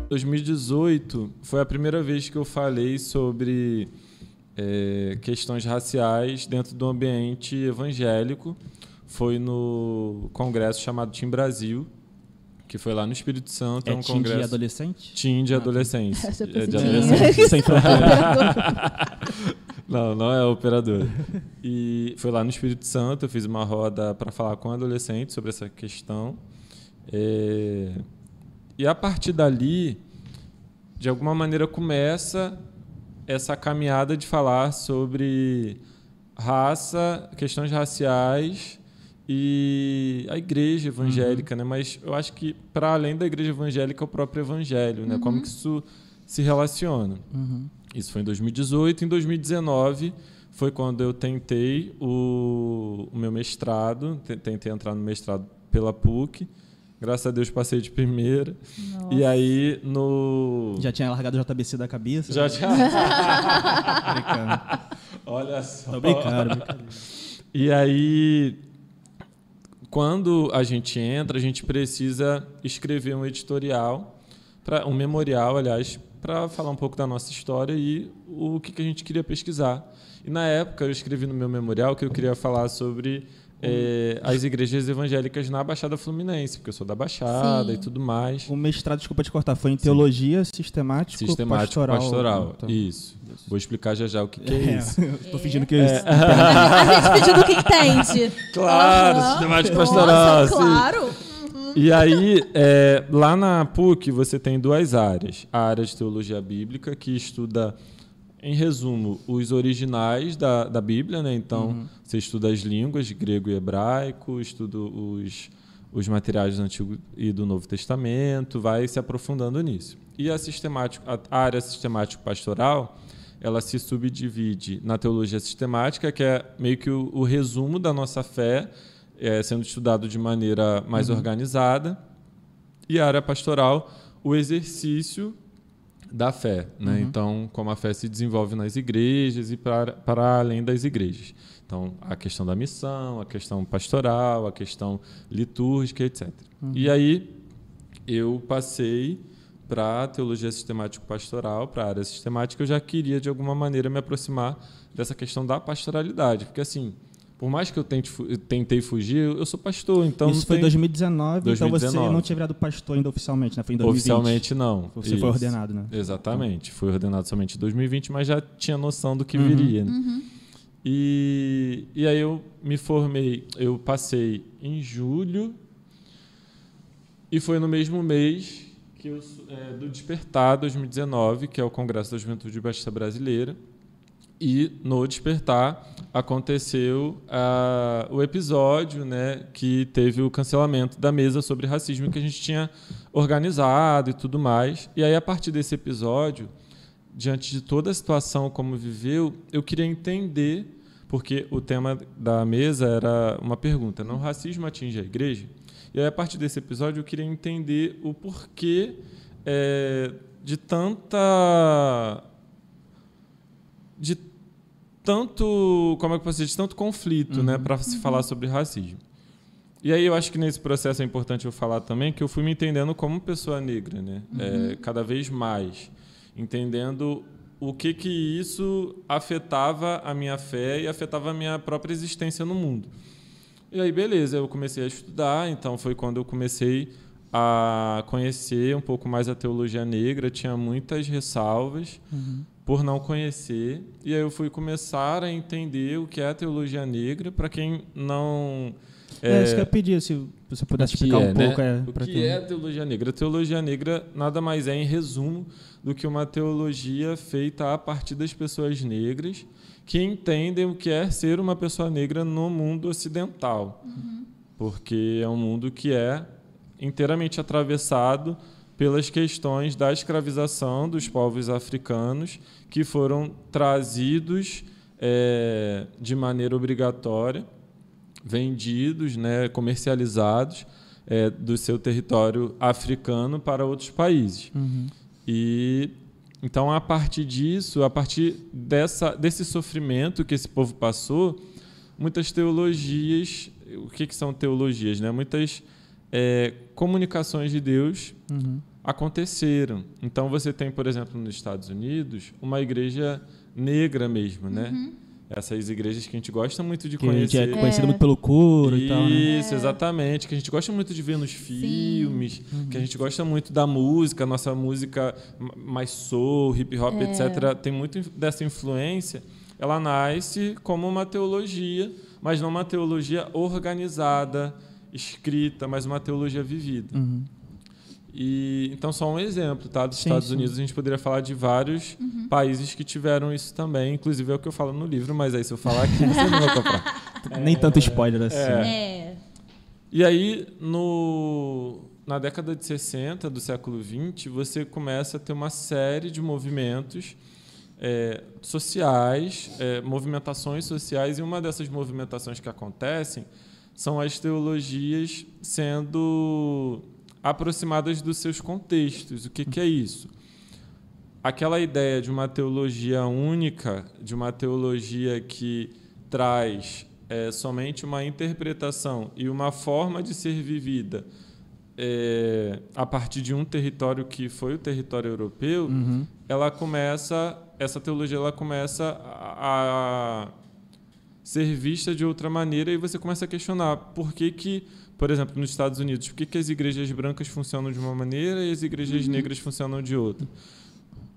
2018 foi a primeira vez que eu falei sobre questões raciais dentro do ambiente evangélico. Foi no congresso chamado Team Brasil, que foi lá no Espírito Santo. Um congresso de adolescente? Team de adolescência. De adolescente. Sem fronteira. Não é operador. E foi lá no Espírito Santo, eu fiz uma roda para falar com adolescentes sobre essa questão. E a partir dali, de alguma maneira, começa essa caminhada de falar sobre raça, questões raciais e a igreja evangélica, né? Mas eu acho que, para além da igreja evangélica, o próprio evangelho, né? Como que isso se relaciona. Isso foi em 2018. Em 2019 foi quando eu tentei o meu mestrado, tentei entrar no mestrado pela PUC. Graças a Deus passei de primeira. Nossa. E aí Já tinha largado o JBC da cabeça? Já tinha. Brincando. Olha só. Tô brincando. E aí, quando a gente entra, a gente precisa escrever um editorial, um memorial, aliás, para falar um pouco da nossa história e o que a gente queria pesquisar. E na época eu escrevi no meu memorial que eu queria falar sobre as igrejas evangélicas na Baixada Fluminense, porque eu sou da Baixada. Sim. E tudo mais. O mestrado, desculpa te cortar, foi em teologia sistemático-pastoral. Então, isso. Vou explicar já o que é isso. Estou fingindo que A gente pedindo que entende. Claro, sistemático-pastoral. Nossa, claro. E aí, lá na PUC, você tem duas áreas. A área de teologia bíblica, que estuda, em resumo, os originais da Bíblia, né? Então, você estuda as línguas de grego e hebraico, estuda os materiais do Antigo e do Novo Testamento, vai se aprofundando nisso. E a área sistemático-pastoral, ela se subdivide na teologia sistemática, que é meio que o resumo da nossa fé, sendo estudado de maneira mais organizada, e a área pastoral, o exercício da fé, né? Então, como a fé se desenvolve nas igrejas e para além das igrejas. Então, a questão da missão, a questão pastoral, a questão litúrgica, etc. E aí, eu passei para a teologia sistemático-pastoral, para a área sistemática. Eu já queria, de alguma maneira, me aproximar dessa questão da pastoralidade, porque, assim, por mais que eu tentei fugir, eu sou pastor, então... Isso foi em 2019, então você não tinha virado pastor ainda oficialmente, né? Foi em 2020. Oficialmente, não. Você foi ordenado, né? Exatamente. Fui ordenado somente em 2020, mas já tinha noção do que viria. Né? E aí eu me formei, eu passei em julho, e foi no mesmo mês que do Despertar 2019, que é o Congresso da Juventude Batista Brasileira. E no Despertar aconteceu o episódio, né, que teve o cancelamento da mesa sobre racismo que a gente tinha organizado e tudo mais. E aí, a partir desse episódio, diante de toda a situação como viveu, eu queria entender, porque o tema da mesa era uma pergunta: não, o racismo atinge a igreja? E aí, a partir desse episódio, eu queria entender o porquê de tanto, como é que eu posso dizer, de tanto conflito, né, para se falar sobre racismo. E aí eu acho que nesse processo é importante eu falar também que eu fui me entendendo como pessoa negra, né, cada vez mais, entendendo o que isso afetava a minha fé e afetava a minha própria existência no mundo. E aí, beleza, eu comecei a estudar, então foi quando eu comecei a conhecer um pouco mais a teologia negra, tinha muitas ressalvas por não conhecer, e aí eu fui começar a entender o que é a teologia negra, para quem não... isso que eu pedi, se você pudesse explicar um pouco. O que é a teologia negra? A teologia negra nada mais é, em resumo, do que uma teologia feita a partir das pessoas negras que entendem o que é ser uma pessoa negra no mundo ocidental, porque é um mundo que é inteiramente atravessado pelas questões da escravização dos povos africanos que foram trazidos de maneira obrigatória, vendidos, né, comercializados do seu território africano para outros países. E então, a partir disso, a partir desse sofrimento que esse povo passou, muitas teologias, o que são teologias, né? Muitas comunicações de Deus aconteceram. Então, você tem, por exemplo, nos Estados Unidos, uma igreja negra mesmo, né? Essas igrejas que a gente gosta muito de conhecer. Que a gente é conhecido muito pelo coro e tal, né? Isso, exatamente. Que a gente gosta muito de ver nos filmes, que a gente gosta muito da música, nossa música mais soul, hip hop, etc. Tem muito dessa influência. Ela nasce como uma teologia, mas não uma teologia organizada, escrita, mas uma teologia vivida. E, então, só um exemplo, tá? Dos Estados Unidos, a gente poderia falar de vários países que tiveram isso também. Inclusive, é o que eu falo no livro, mas aí se eu falar aqui, você não vai comprar. Nem tanto spoiler assim. E aí, na década de 60 do século XX, você começa a ter uma série de movimentos sociais, movimentações sociais, e uma dessas movimentações que acontecem são as teologias sendo aproximadas dos seus contextos. O que é isso? Aquela ideia de uma teologia única, de uma teologia que traz somente uma interpretação e uma forma de ser vivida a partir de um território que foi o território europeu, essa teologia ela começa a ser vista de outra maneira, e você começa a questionar por que, por exemplo, nos Estados Unidos, por que as igrejas brancas funcionam de uma maneira e as igrejas negras funcionam de outra.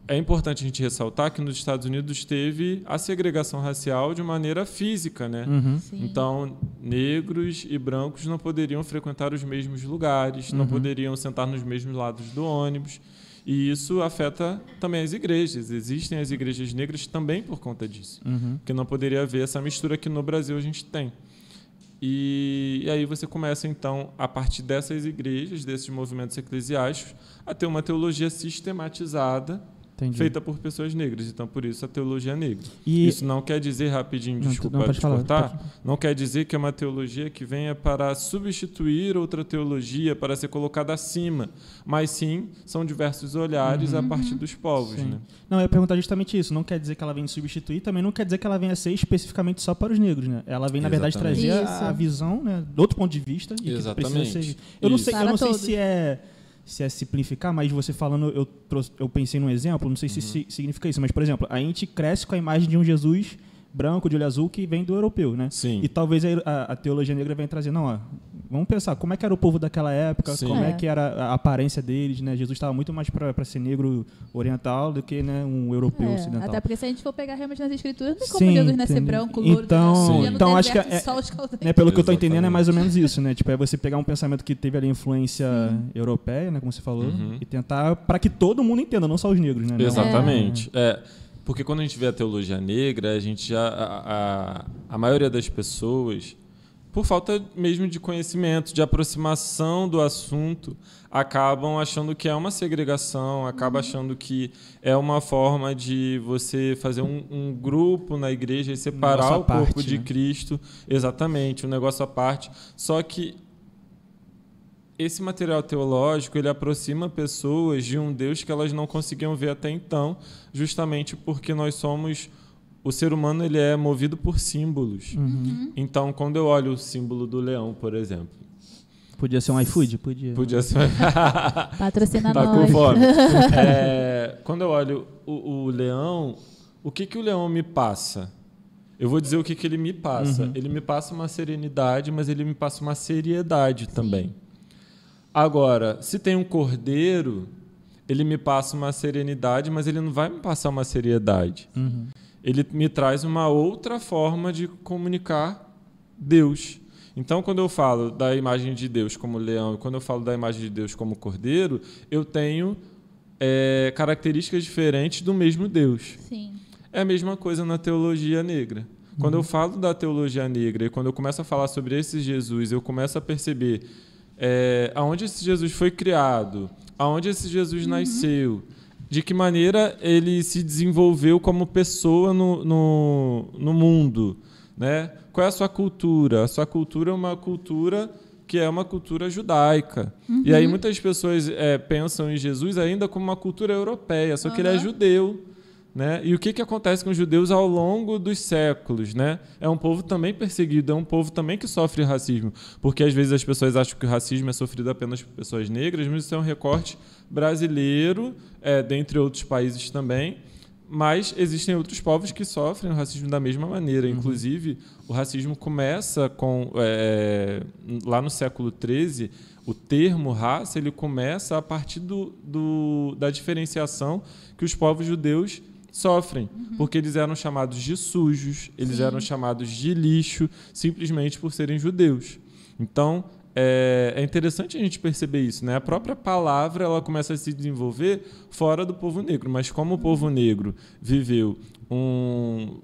É importante a gente ressaltar que nos Estados Unidos teve a segregação racial de maneira física, né? Então, negros e brancos não poderiam frequentar os mesmos lugares, não poderiam sentar nos mesmos lados do ônibus. E isso afeta também as igrejas. Existem as igrejas negras também por conta disso. Porque não poderia haver essa mistura que no Brasil a gente tem. E aí você começa, então, a partir dessas igrejas, desses movimentos eclesiásticos, a ter uma teologia sistematizada, feita por pessoas negras. Então, por isso, a teologia negra. Isso não quer dizer, rapidinho, desculpa te cortar, não quer dizer que é uma teologia que venha para substituir outra teologia, para ser colocada acima, mas sim, são diversos olhares a partir dos povos. Né? Não, eu ia perguntar justamente isso. Não quer dizer que ela venha substituir, também não quer dizer que ela venha ser especificamente só para os negros. Né? Ela vem, na verdade, trazer a visão, né, do outro ponto de vista. E que precisa ser... Eu não sei se é simplificar, mas você falando, eu pensei num exemplo, não sei se significa isso, mas, por exemplo, a gente cresce com a imagem de um Jesus branco, de olho azul, que vem do europeu, né? Sim. E talvez a teologia negra venha trazer, vamos pensar, como é que era o povo daquela época, como é que era a aparência deles, né? Jesus estava muito mais para ser negro oriental do que, né, um europeu ocidental. Até porque se a gente for pegar realmente nas escrituras, não tem como Jesus nascer branco, louro, então acho que pelo que eu estou entendendo, é mais ou menos isso, né? Tipo, é você pegar um pensamento que teve ali influência europeia, né, como você falou, e tentar para que todo mundo entenda, não só os negros, né? Exatamente. Porque quando a gente vê a teologia negra, a gente já a maioria das pessoas, por falta mesmo de conhecimento, de aproximação do assunto, acabam achando que é uma segregação, acaba achando que é uma forma de você fazer um grupo na igreja e separar o corpo de Cristo. Exatamente, um negócio à parte. Só que esse material teológico, ele aproxima pessoas de um Deus que elas não conseguiam ver até então, justamente porque nós somos... O ser humano, ele é movido por símbolos. Então, quando eu olho o símbolo do leão, por exemplo... Podia ser um iFood? Podia ser... Patrocina tá nós. com fome. Quando eu olho o leão, o que o leão me passa? Eu vou dizer o que ele me passa. Ele me passa uma serenidade, mas ele me passa uma seriedade também. Agora, se tem um cordeiro, ele me passa uma serenidade, mas ele não vai me passar uma seriedade. Ele me traz uma outra forma de comunicar Deus. Então, quando eu falo da imagem de Deus como leão e quando eu falo da imagem de Deus como cordeiro, eu tenho características diferentes do mesmo Deus. Sim. É a mesma coisa na teologia negra. Quando eu falo da teologia negra e quando eu começo a falar sobre esse Jesus, eu começo a perceber aonde esse Jesus foi criado, aonde esse Jesus nasceu, de que maneira ele se desenvolveu como pessoa no mundo, né? Qual é a sua cultura? A sua cultura é uma cultura que é uma cultura judaica. E aí muitas pessoas pensam em Jesus ainda como uma cultura europeia, só que ele é judeu, Né? E o que acontece com os judeus ao longo dos séculos? Né? É um povo também perseguido, é um povo também que sofre racismo, porque às vezes as pessoas acham que o racismo é sofrido apenas por pessoas negras, mas isso é um recorte brasileiro, dentre outros países também, mas existem outros povos que sofrem o racismo da mesma maneira. Inclusive, o racismo começa lá no século XIII, o termo raça ele começa a partir da diferenciação que os povos judeus sofrem, porque eles eram chamados de sujos, eles eram chamados de lixo, simplesmente por serem judeus. Então, é interessante a gente perceber isso, né? A própria palavra ela começa a se desenvolver fora do povo negro, mas como o povo negro viveu um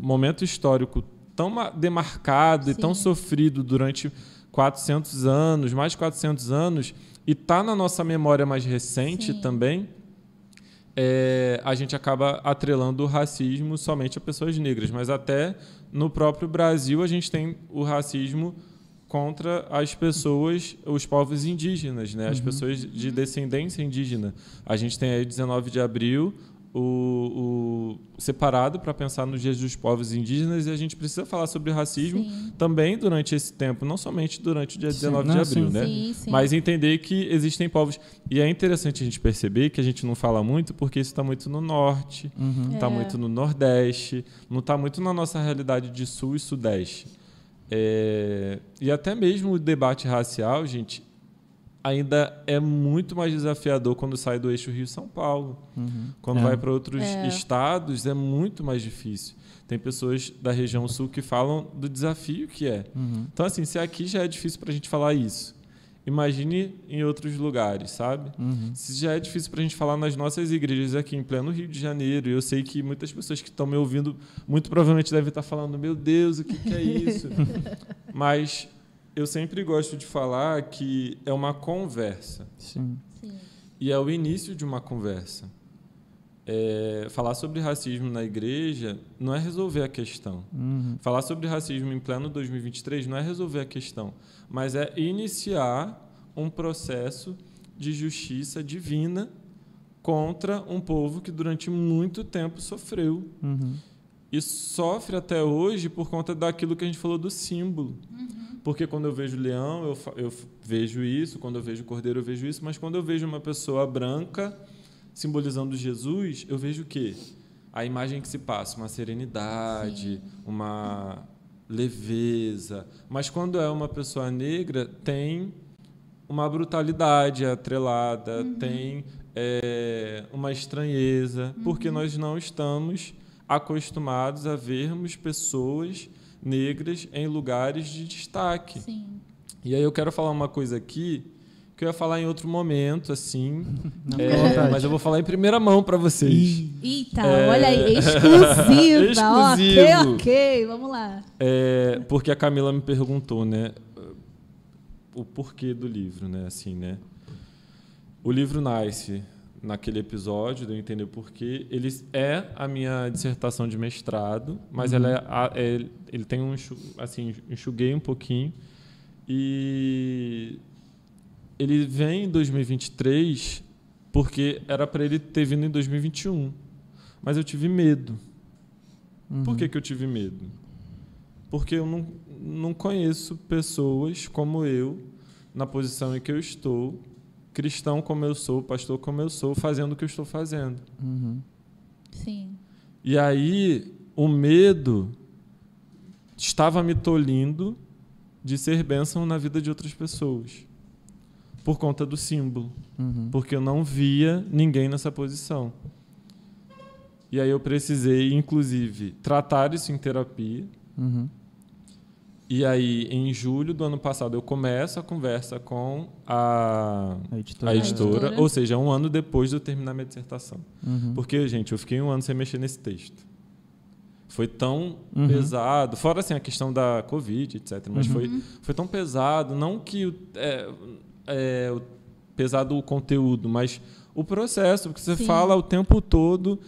momento histórico tão demarcado e tão sofrido durante 400 anos, mais de 400 anos, e está na nossa memória mais recente também, a gente acaba atrelando o racismo somente a pessoas negras, mas até no próprio Brasil a gente tem o racismo contra as pessoas, os povos indígenas, né? As pessoas de descendência indígena. A gente tem aí 19 de abril o separado para pensar nos dias dos povos indígenas, e a gente precisa falar sobre racismo também durante esse tempo, não somente durante o dia 19 de abril, né? Mas entender que existem povos. E é interessante a gente perceber que a gente não fala muito porque isso está muito no norte, está muito no nordeste, não está muito na nossa realidade de sul e sudeste. E até mesmo o debate racial, gente, ainda é muito mais desafiador quando sai do eixo Rio-São Paulo. Quando vai para outros estados, é muito mais difícil. Tem pessoas da região sul que falam do desafio que é. Então, assim, se aqui já é difícil para a gente falar isso, imagine em outros lugares, sabe? Se já é difícil para a gente falar nas nossas igrejas aqui em pleno Rio de Janeiro, e eu sei que muitas pessoas que estão me ouvindo muito provavelmente devem estar falando, meu Deus, o que é isso? Mas eu sempre gosto de falar que é uma conversa. E é o início de uma conversa. Falar sobre racismo na igreja não é resolver a questão. Falar sobre racismo em pleno 2023 não é resolver a questão, mas é iniciar um processo de justiça divina contra um povo que durante muito tempo sofreu. E sofre até hoje por conta daquilo que a gente falou do símbolo. Porque quando eu vejo leão, eu vejo isso, quando eu vejo cordeiro, eu vejo isso, mas quando eu vejo uma pessoa branca simbolizando Jesus, eu vejo o quê? A imagem que se passa, uma serenidade, uma leveza. Mas quando é uma pessoa negra, tem uma brutalidade atrelada, tem uma estranheza, porque nós não estamos acostumados a vermos pessoas negras em lugares de destaque. E aí eu quero falar uma coisa aqui que eu ia falar em outro momento, assim, mas eu vou falar em primeira mão para vocês. Eita, olha aí, exclusiva. Ok, vamos lá. Porque a Camila me perguntou, né, o porquê do livro, né, assim, né. O livro nasce naquele episódio, de eu entender o porquê. Ele é a minha dissertação de mestrado, mas ele tem enxuguei um pouquinho, e ele vem em 2023 porque era para ele ter vindo em 2021, mas eu tive medo. Por que eu tive medo? Porque eu não conheço pessoas como eu, na posição em que eu estou, cristão como eu sou, pastor como eu sou, fazendo o que eu estou fazendo. E aí o medo estava me tolhindo de ser bênção na vida de outras pessoas, por conta do símbolo, porque eu não via ninguém nessa posição. E aí eu precisei, inclusive, tratar isso em terapia. E aí, em julho do ano passado, eu começo a conversa com a editora, ou seja, 1 ano depois de eu terminar minha dissertação. Porque, gente, eu fiquei 1 ano sem mexer nesse texto. Foi tão pesado, fora assim, a questão da Covid, etc., mas foi tão pesado, não que pesado o conteúdo, mas o processo, porque você fala o tempo todo,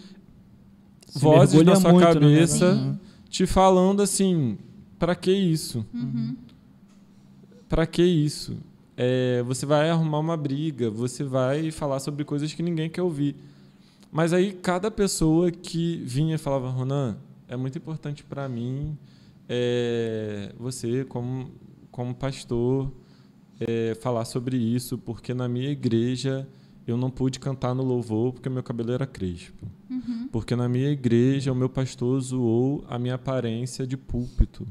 vozes na sua cabeça te falando assim, para que isso? Para que isso? Você vai arrumar uma briga, você vai falar sobre coisas que ninguém quer ouvir. Mas aí cada pessoa que vinha e falava, Ronan, é muito importante para mim você, como pastor, falar sobre isso, porque na minha igreja eu não pude cantar no louvor porque meu cabelo era crespo. Uhum. Porque na minha igreja o meu pastor zoou a minha aparência de púlpito.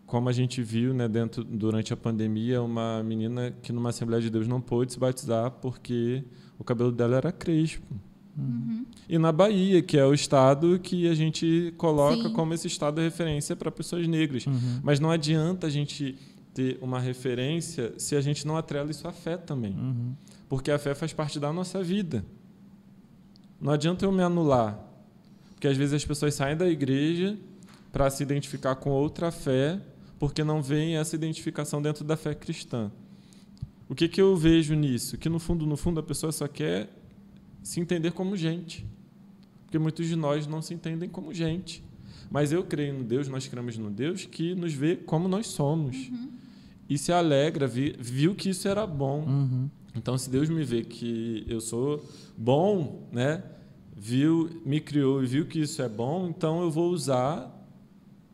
Como a gente viu, né, durante a pandemia, uma menina que numa Assembleia de Deus não pôde se batizar porque o cabelo dela era crespo. Uhum. E na Bahia, que é o estado que a gente coloca Sim. como esse estado de referência para pessoas negras. Uhum. Mas não adianta a gente ter uma referência se a gente não atrela isso à fé também. Uhum. Porque a fé faz parte da nossa vida. Não adianta eu me anular. Porque às vezes as pessoas saem da igreja para se identificar com outra fé, porque não veem essa identificação dentro da fé cristã. O que eu vejo nisso? Que no fundo a pessoa só quer se entender como gente. Porque muitos de nós não se entendem como gente. Mas eu creio no Deus, nós cremos no Deus que nos vê como nós somos. Uhum. E se alegra, viu que isso era bom. Uhum. Então, se Deus me vê que eu sou bom, né, me criou e viu que isso é bom, então eu vou usar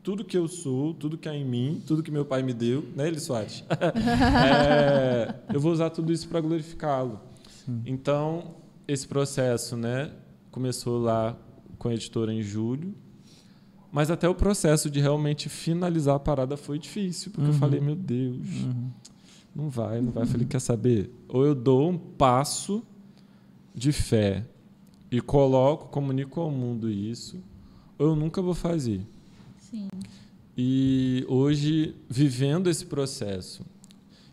tudo que eu sou, tudo que há em mim, tudo que meu pai me deu, né, Eli Soares? Eu vou usar tudo isso para glorificá-lo. Então, esse processo, né, começou lá com a editora em julho, mas até o processo de realmente finalizar a parada foi difícil, porque eu falei, meu Deus... Não vai. Eu falei, quer saber? Ou eu dou um passo de fé e comunico ao mundo isso, ou eu nunca vou fazer. Sim. E hoje, vivendo esse processo,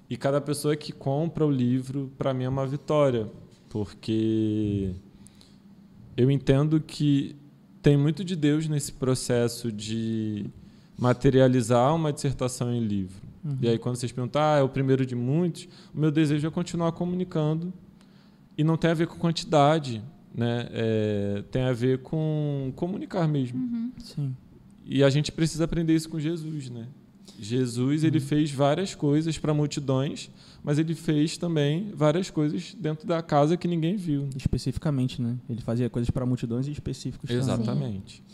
e cada pessoa que compra o livro, para mim é uma vitória, porque eu entendo que tem muito de Deus nesse processo de materializar uma dissertação em livro. E aí, quando vocês perguntam, é o primeiro de muitos, o meu desejo é continuar comunicando. E não tem a ver com quantidade, né? Tem a ver com comunicar mesmo. Uhum. Sim. E a gente precisa aprender isso com Jesus, né? Jesus, ele fez várias coisas para multidões, mas ele fez também várias coisas dentro da casa que ninguém viu. Especificamente, né? Ele fazia coisas para multidões e específicos. Exatamente.